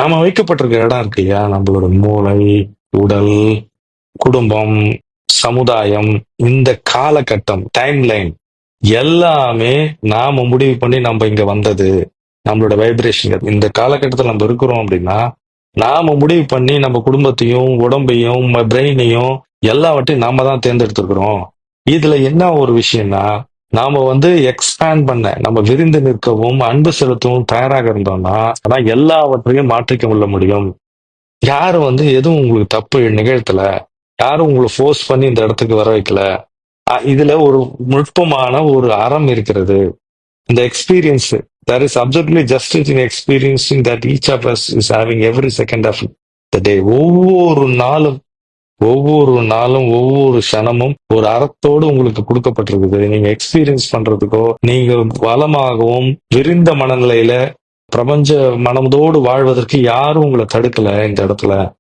நாம வைக்கப்பட்டிருக்க இடம் இருக்கு இல்லையா, நம்மளோட மூளை, உடல், குடும்பம், சமுதாயம், இந்த காலகட்டம், டைம் லைன் எல்லாமே நாம முடிவு பண்ணி நம்ம இங்க வந்தது. நம்மளோட வைப்ரேஷன் இந்த காலகட்டத்தில் நம்ம இருக்கிறோம் அப்படின்னா, நாம முடிவு பண்ணி நம்ம குடும்பத்தையும், உடம்பையும், பிரெயினையும் எல்லாவற்றையும் நாம தான் தேர்ந்தெடுத்திருக்கிறோம். இதுல என்ன ஒரு விஷயம்னா, நாம எக்ஸ்பேண்ட் பண்ண, நம்ம விரிந்து நிற்கவும் அன்பு செலுத்தவும் தயாராக இருந்தோம்னா, அதான் எல்லாவற்றையும் மாற்றிக்க கொள்ள முடியும். யாரும் எதுவும் உங்களுக்கு தப்பு நிகழ்த்தல, யாரும் உங்களை ஃபோர்ஸ் பண்ணி இந்த இடத்துக்கு வர வைக்கல. இதுல ஒரு நுட்பமான ஒரு அறம் இருக்கிறது. இந்த experience, there is absolutely justice in experiencing that each of us is having every second of the day. ஒவ்வொரு நாளும் ஒவ்வொரு க்ஷணமும் ஒரு அறத்தோடு உங்களுக்கு கொடுக்கப்பட்டிருக்குது. நீங்க எக்ஸ்பீரியன்ஸ் பண்றதுக்கோ, நீங்க வளமாகவும் விரிந்த மனநிலையில பிரபஞ்ச மனதோடு வாழ்வதற்கு யாரும் உங்களை தடுக்கல இந்த இடத்துல.